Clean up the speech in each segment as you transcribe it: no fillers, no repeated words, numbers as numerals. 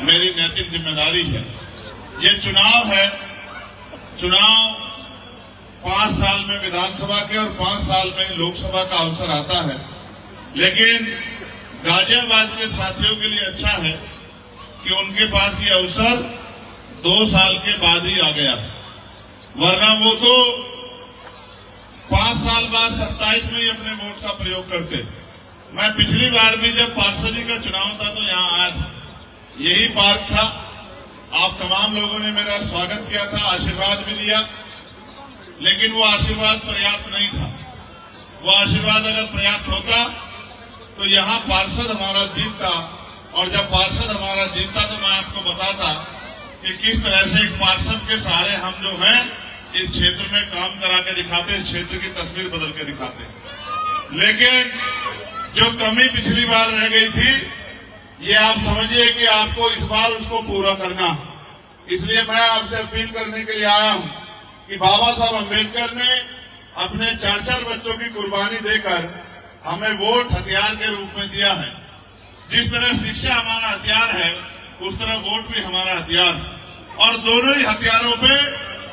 मेरी नैतिक जिम्मेदारी है। ये चुनाव है, चुनाव 5 साल में विधानसभा के और 5 साल में लोकसभा का अवसर आता है, लेकिन गाजियाबाद के साथियों के लिए अच्छा है कि उनके पास ये अवसर 2 साल के बाद ही आ गया, वरना वो तो 5 साल बाद 27 में ही अपने वोट का प्रयोग करते। मैं पिछली बार भी जब पार्षदी का चुनाव था तो यहाँ आया था, यही पार्क था। आप तमाम लोगों ने मेरा स्वागत किया था, आशीर्वाद भी दिया, लेकिन वो आशीर्वाद पर्याप्त नहीं था। वो आशीर्वाद अगर पर्याप्त होता तो यहाँ पार्षद हमारा जीतता, और जब पार्षद हमारा जीतता तो मैं आपको बताता कि किस तरह से एक पार्षद के सहारे हम जो हैं इस क्षेत्र में काम करा के दिखाते, इस क्षेत्र की तस्वीर बदल के दिखाते। लेकिन जो कमी पिछली बार रह गई थी, ये आप समझिए कि आपको इस बार उसको पूरा करना। इसलिए मैं आपसे अपील करने के लिए आया हूं कि बाबा साहब अम्बेडकर ने अपने 4-4 बच्चों की कुर्बानी देकर हमें वोट हथियार के रूप में दिया है। जिस तरह शिक्षा हमारा हथियार है, उस तरह वोट भी हमारा हथियार है, और दोनों ही हथियारों पे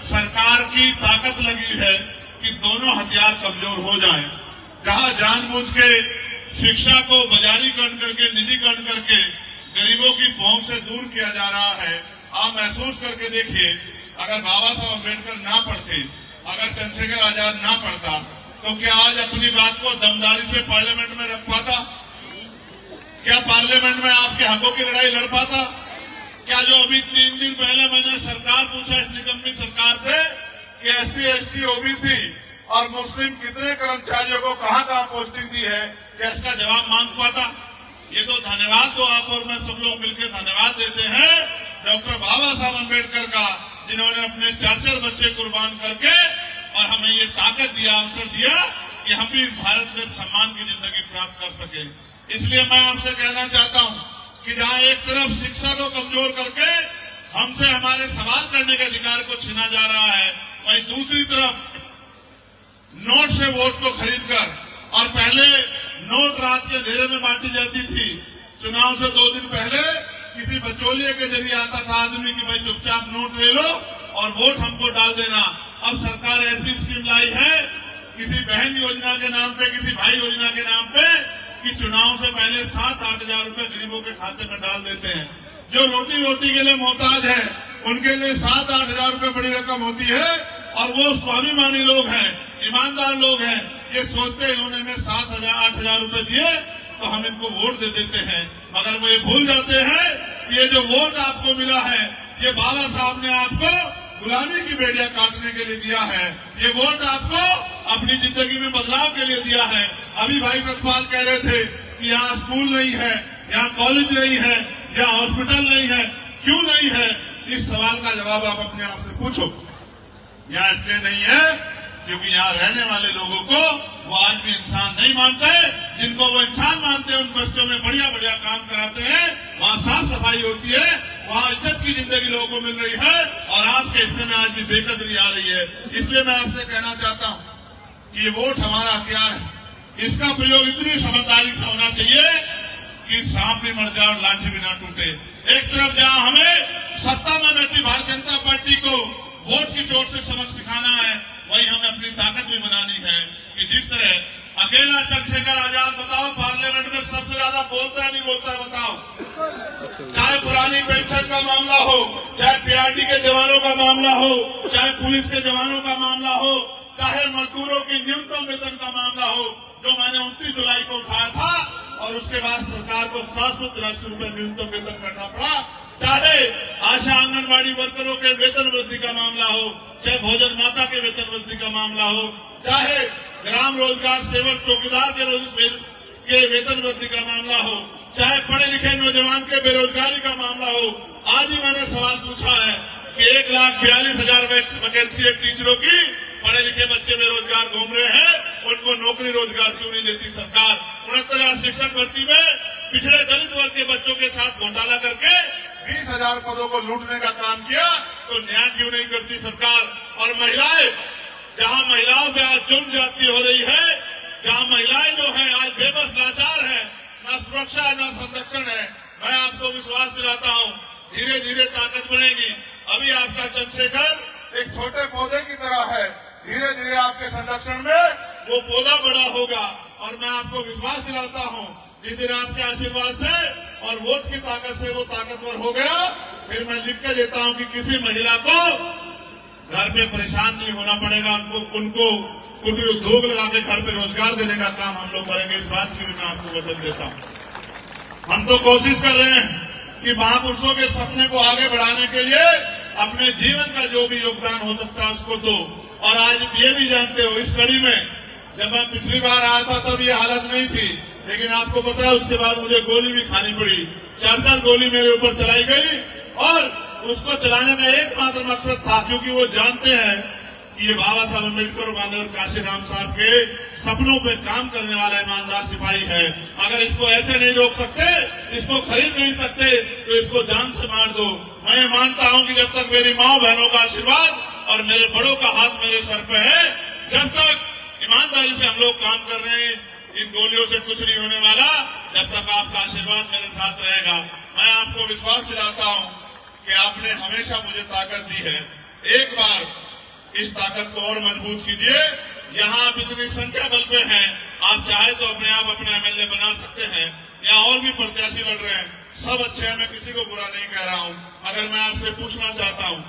सरकार की ताकत लगी है कि दोनों हथियार कमजोर हो जाएं। जहां जानबूझ के शिक्षा को बाजारीकरण करके, निजीकरण करके गरीबों की पहुंच से दूर किया जा रहा है, आप महसूस करके देखिए, अगर बाबा साहब अम्बेडकर ना पढ़ते, अगर चंद्रशेखर आजाद ना पढ़ता, तो क्या आज अपनी बात को दमदारी से पार्लियामेंट में रख पाता? क्या पार्लियामेंट में आपके हकों की लड़ाई लड़ पाता? क्या जो अभी 3 दिन पहले मैंने सरकार पूछा इस निगम सरकार से कि SC, ST, OBC और मुस्लिम कितने कर्मचारियों को कहां पोस्टिंग दी है, क्या इसका जवाब मांग पाता? ये तो धन्यवाद तो आप और मैं सब लोग मिलकर धन्यवाद देते हैं डॉक्टर बाबा साहब अम्बेडकर का, जिन्होंने अपने 4-4 बच्चे कुर्बान करके और हमें ये ताकत दिया, अवसर दिया कि हम भी इस भारत में सम्मान की जिंदगी प्राप्त कर सके। इसलिए मैं आपसे कहना चाहता हूं कि जहां एक तरफ शिक्षा को कमजोर करके हमसे हमारे सवाल करने के अधिकार को छीना जा रहा है, वहीं दूसरी तरफ नोट से वोट को खरीदकर, और पहले नोट रात के अंधेरे में बांटी जाती थी, चुनाव से 2 दिन पहले किसी बचौलिए के जरिए आता था आदमी कि भाई चुपचाप नोट ले लो और वोट हमको डाल देना। अब सरकार ऐसी स्कीम लाई है किसी बहन योजना के नाम पे, किसी भाई योजना के नाम पे, कि चुनाव से पहले 7-8 हजार रुपए गरीबों के खाते में डाल देते हैं। जो रोटी के लिए मोहताज है, उनके लिए 7-8 हजार रुपए बड़ी रकम होती है, और वो स्वाभिमानी लोग हैं, ईमानदार लोग हैं, ये सोचते हैं इन्होंने हमें 7-8 हजार रुपए दिए तो हम इनको वोट दे देते हैं, मगर वो ये भूल जाते हैं कि ये जो वोट आपको मिला है, ये बाबा साहब ने आपको गुलामी की बेड़ियां काटने के लिए दिया है। ये वोट आपको अपनी जिंदगी में बदलाव के लिए दिया है। अभी भाई सतपाल कह रहे थे कि यहाँ स्कूल नहीं है, यहाँ कॉलेज नहीं है, यहाँ हॉस्पिटल नहीं है। क्यों नहीं है? इस सवाल का जवाब आप अपने आप से पूछो। यहाँ इसलिए नहीं है क्योंकि यहाँ रहने वाले लोगों को वो आज भी इंसान नहीं मानते। जिनको वो इंसान मानते हैं उन बस्तियों में बढ़िया काम कराते हैं, वहाँ साफ सफाई होती है, वहाँ इज्जत की जिंदगी लोगों को मिल रही है, और आपके हिस्से में आज भी बेकदरी आ रही है। इसलिए मैं आपसे कहना चाहता हूँ कि ये वोट हमारा हथियार है, इसका प्रयोग इतनी समझदारी से होना चाहिए कि सांप भी मर जाए और लाठी भी ना टूटे। एक तरफ जहाँ हमें सत्ता में बैठी भारतीय जनता पार्टी को वोट की चोट से सबक सिखाना है, वही हमें अपनी ताकत भी बनानी है कि जिस तरह अकेला चंद्रशेखर आजाद, बताओ पार्लियामेंट में सबसे ज्यादा बोलता है नहीं बोलता है? बताओ। चाहे पुरानी पेंशन का मामला हो, चाहे PRD के जवानों का मामला हो, चाहे पुलिस के जवानों का मामला हो, चाहे मजदूरों की न्यूनतम वेतन का मामला हो, जो मैंने 29 जुलाई को उठाया था और उसके बाद सरकार को 783 रुपए न्यूनतम वेतन करना पड़ा, चाहे आशा आंगनबाड़ी वर्करों के वेतन वृद्धि का मामला हो, चाहे भोजन माता के वेतन वृद्धि का मामला हो, चाहे ग्राम रोजगार सेवक चौकीदार के वेतन वृद्धि का मामला हो, चाहे पढ़े लिखे नौजवान के बेरोजगारी का मामला हो। आज ही मैंने सवाल पूछा है कि 1,42,000 वैकेंसी है टीचरों की, पढ़े लिखे बच्चे बेरोजगार घूम रहे हैं, उनको नौकरी रोजगार क्यों नहीं देती सरकार? 69,000 शिक्षक भर्ती में पिछड़े दलित वर्ग के बच्चों के साथ घोटाला करके 20,000 पदों को लूटने का काम किया, तो न्याय क्यों नहीं करती सरकार? और महिलाएं, जहां महिलाओं पे आज जुर्म ज्यादती हो रही है, जहां महिलाएं जो है आज बेबस लाचार है, न सुरक्षा न संरक्षण है, मैं आपको विश्वास दिलाता हूं धीरे धीरे ताकत बढ़ेगी। अभी आपका चंद्रशेखर एक छोटे पौधे की तरह है, धीरे धीरे आपके संरक्षण में वो पौधा बड़ा होगा। और मैं आपको विश्वास दिलाता हूं, जिस दिन आपके आशीर्वाद से और वोट की ताकत से वो ताकतवर हो गया, फिर मैं लिख के देता हूं कि किसी महिला को घर पे परेशान नहीं होना पड़ेगा। उनको कुटीर उद्योग लगा के घर पे रोजगार देने का काम हम लोग करेंगे। इस बात की भी मैं आपको वचन देता हूं। हम तो कोशिश कर रहे हैं कि महापुरुषों के सपने को आगे बढ़ाने के लिए अपने जीवन का जो भी योगदान हो सकता है उसको दो। और आज ये भी जानते हो, इस कड़ी में जब मैं पिछली बार आया था तब ये हालत नहीं थी, लेकिन आपको पता है उसके बाद मुझे गोली भी खानी पड़ी। 4 गोली मेरे ऊपर चलाई गई और उसको चलाने का एकमात्र मकसद था, क्योंकि वो जानते हैं कि ये बाबा साहब अम्बेडकर और माननीय काशीराम साहब के सपनों पे काम करने वाला ईमानदार सिपाही है। अगर इसको ऐसे नहीं रोक सकते, इसको खरीद नहीं सकते, तो इसको जान से मार दो। मैं मानता हूं कि जब तक मेरी माँ बहनों का आशीर्वाद और मेरे बड़ों का हाथ मेरे सर पे है, जब तक ईमानदारी से हम लोग काम कर रहे हैं, इन गोलियों से कुछ नहीं होने वाला। जब तक आपका आशीर्वाद मेरे साथ रहेगा, मैं आपको विश्वास दिलाता हूं कि आपने हमेशा मुझे ताकत दी है। एक बार इस ताकत को और मजबूत कीजिए। यहाँ आप इतनी संख्या बल पे हैं, आप चाहे तो अपने आप अपना एमएलए बना सकते हैं। यहाँ और भी प्रत्याशी लड़ रहे हैं, सब अच्छे हैं, मैं किसी को बुरा नहीं कह रहा हूँ। मगर मैं आपसे पूछना चाहता हूँ,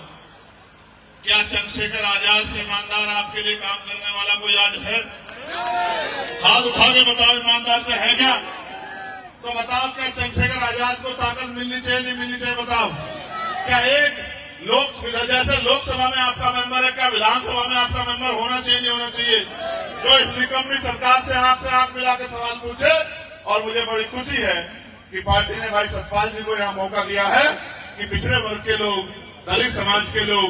क्या चंद्रशेखर आजाद से ईमानदार आपके लिए काम करने वाला कोई आज है? हाथ उठा के बताओ, ईमानदार से है क्या? तो बताओ, क्या चंद्रशेखर आजाद को ताकत मिलनी चाहिए, नहीं मिलनी चाहिए? बताओ। क्या एक जैसे लोकसभा में आपका मेंबर है, क्या विधानसभा में आपका मेंबर होना चाहिए, नहीं होना चाहिए? जो इस निकम्मी सरकार से आंख मिला के सवाल पूछे। और मुझे बड़ी खुशी है कि पार्टी ने भाई सतपाल जी को यहाँ मौका दिया है कि पिछड़े वर्ग के लोग, दलित समाज के लोग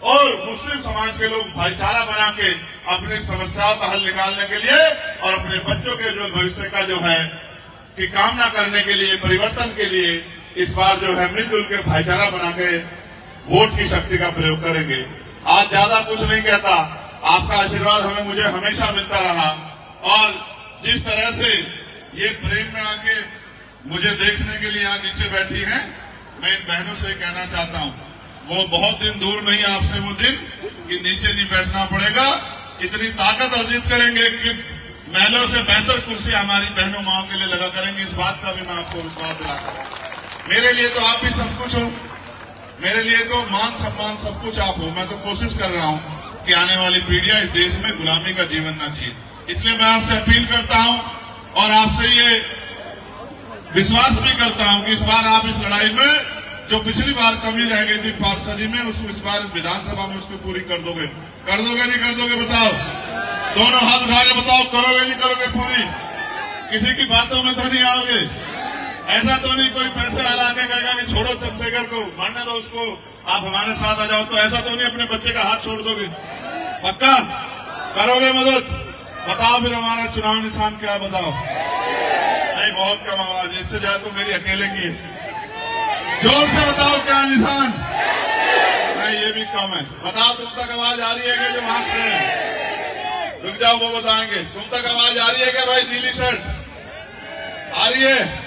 और मुस्लिम समाज के लोग भाईचारा बना के अपनी समस्याओं का हल निकालने के लिए और अपने बच्चों के जो भविष्य का जो है कि कामना करने के लिए, परिवर्तन के लिए इस बार जो है मिलजुल के भाईचारा बना के वोट की शक्ति का प्रयोग करेंगे। आज ज्यादा कुछ नहीं कहता, आपका आशीर्वाद मुझे हमेशा मिलता रहा। और जिस तरह से ये प्रेम में आके मुझे देखने के लिए यहाँ नीचे बैठी हैं, मैं इन बहनों से कहना चाहता हूँ, वो बहुत दिन दूर नहीं, आपसे वो दिन कि नीचे नहीं बैठना पड़ेगा। इतनी ताकत अर्जित करेंगे कि महलों से बेहतर कुर्सी हमारी बहनों माओ के लिए लगा करेंगे। इस बात का भी मैं आपको विश्वास दिलाता हूँ। मेरे लिए तो आप भी सब कुछ हो, मेरे लिए तो मान सम्मान सब कुछ आप हो। मैं तो कोशिश कर रहा हूँ कि आने वाली पीढ़ियां इस देश में गुलामी का जीवन ना जिए। इसलिए मैं आपसे अपील करता हूँ और आपसे ये विश्वास भी करता हूँ कि इस बार आप इस लड़ाई में जो पिछली बार कमी रह गई थी पार्षदी में, इस बार विधानसभा में उसको पूरी कर दोगे। कर दोगे नहीं कर दोगे? बताओ, दोनों हाथ उठा के बताओ, करोगे नहीं करोगे पूरी? किसी की बातों में तो नहीं आओगे? ऐसा तो नहीं कोई पैसे वाला आके कहेगा कि छोड़ो चंद्रशेखर को, मानने दो उसको, आप हमारे साथ आ जाओ? तो ऐसा तो नहीं अपने बच्चे का हाथ छोड़ दोगे? पक्का करोगे मदद? बताओ फिर हमारा चुनाव निशान क्या है? बताओ। नहीं, बहुत कम आवाज, इससे ज्यादा तो मेरी अकेले की है। जोर से बताओ क्या निशान? नहीं, ये भी कम है। बताओ, तुम तक आवाज आ रही है क्या? जो वहां खड़े हैं, रुक जाओ, वो बताएंगे। तुम तक आवाज आ रही है क्या भाई? नीली शर्ट आ रही है?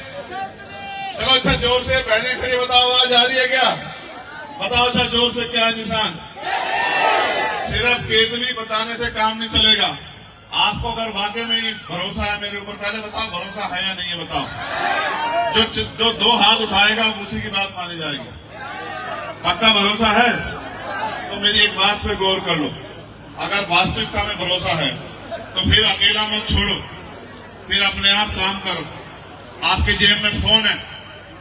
चलो अच्छा, जोर से बहने खड़ी, बताओ आवाज आ रही है क्या? बताओ अच्छा जोर से, क्या है निशान? सिर्फ केतली बताने से काम नहीं चलेगा। आपको अगर वाकई में भरोसा है मेरे ऊपर, पहले बताओ भरोसा है या नहीं है? बताओ। जो 2 हाथ उठाएगा उसी की बात मानी जाएगी। पक्का भरोसा है? तो मेरी एक बात पे गौर कर लो, अगर वास्तविकता में भरोसा है तो फिर अकेला मत छोड़ो, फिर अपने आप काम करो। आपके जेब में फोन है,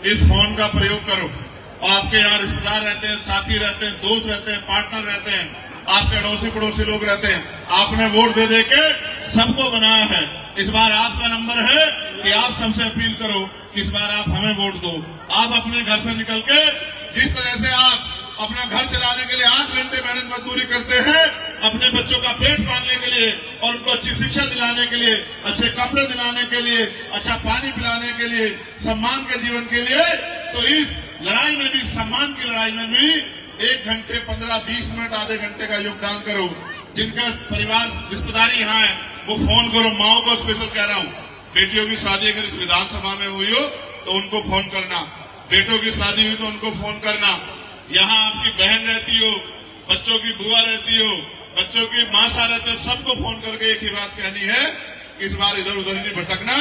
इस फोन का प्रयोग करो। आपके यहाँ रिश्तेदार रहते हैं, साथी रहते हैं, दोस्त रहते हैं, पार्टनर रहते हैं, आपके अड़ोसी पड़ोसी लोग रहते हैं। आपने वोट दे के सबको बनाया है। इस बार आपका नंबर है कि आप सबसे अपील करो कि इस बार आप हमें वोट दो। आप अपने घर से निकल के जिस तरह से आप अपना घर चलाने के लिए 8 घंटे मेहनत मजदूरी करते हैं, अपने बच्चों का पेट पालने के लिए और उनको अच्छी शिक्षा दिलाने के लिए, अच्छे कपड़े दिलाने के लिए, अच्छा पानी पिलाने के लिए, सम्मान के जीवन के लिए, तो इस लड़ाई में भी, सम्मान की लड़ाई में भी 1 घंटे 15-20 मिनट, आधे घंटे का योगदान करो। जिनका परिवार रिश्तेदारी यहाँ है वो फोन करो। माओ को स्पेशल कह रहा हूँ, बेटियों की शादी अगर इस विधानसभा में हुई हो तो उनको फोन करना। बेटों की शादी हुई तो उनको फोन करना, यहाँ आपकी बहन रहती हो, बच्चों की बुआ रहती हो, बच्चों की मासा रहते हो, सबको फोन करके एक ही बात कहनी है कि इस बार इधर उधर नहीं भटकना,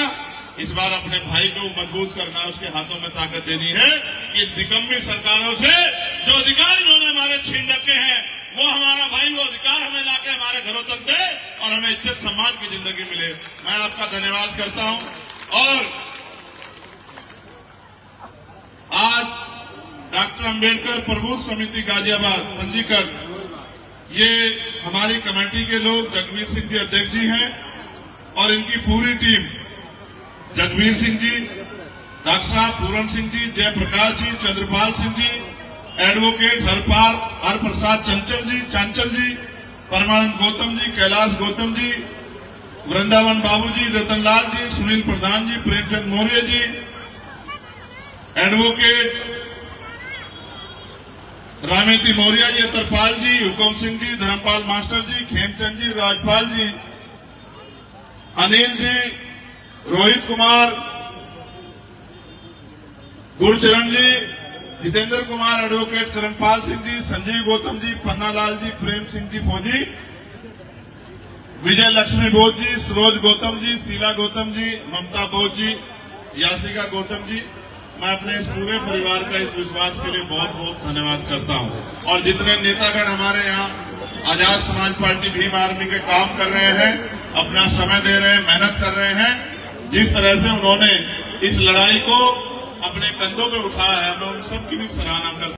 इस बार अपने भाई को मजबूत करना, उसके हाथों में ताकत देनी है कि निकम्मी सरकारों से जो अधिकार इन्होंने हमारे छीन रखे हैं, वो हमारा भाई वो अधिकार हमें लाके हमारे घरों तक दे और हमें इज्जत सम्मान की जिंदगी मिले। मैं आपका धन्यवाद करता हूं। और आज डॉक्टर अंबेडकर प्रबुद्ध समिति गाजियाबाद पंजीकरण, ये हमारी कमेटी के लोग जगवीर सिंह जी अध्यक्ष जी हैं और इनकी पूरी टीम, जगवीर सिंह जी, डॉक्टर साहब पूरन सिंह जी, जयप्रकाश जी, चंद्रपाल सिंह जी, एडवोकेट हर प्रसाद चांचल जी, परमानंद गौतम जी, कैलाश गौतम जी, वृंदावन बाबू जी, रतनलाल जी, सुनील प्रधान जी, प्रेमचंद मौर्य जी, एडवोकेट रामेती मौर्य जी, तरपाल जी, हुकुम सिंह जी, धर्मपाल मास्टर जी, खेमचंद जी, राजपाल जी, अनिल जी, रोहित कुमार, गुरचरण जी, जितेंद्र कुमार, एडवोकेट करणपाल सिंह जी, संजीव गौतम जी, पन्नालाल जी, प्रेम सिंह जी फौजी, विजय लक्ष्मी बोध जी, सरोज गौतम जी, शीला गौतम जी, ममता बोध जी, यासिका गौतम जी, मैं अपने इस पूरे परिवार का इस विश्वास के लिए बहुत बहुत धन्यवाद करता हूं। और जितने नेतागण हमारे यहाँ आजाद समाज पार्टी भीम आर्मी के काम कर रहे हैं, अपना समय दे रहे हैं, मेहनत कर रहे हैं, जिस तरह से उन्होंने इस लड़ाई को अपने कंधों पे उठाया है, मैं उन सबकी भी सराहना करता हूं।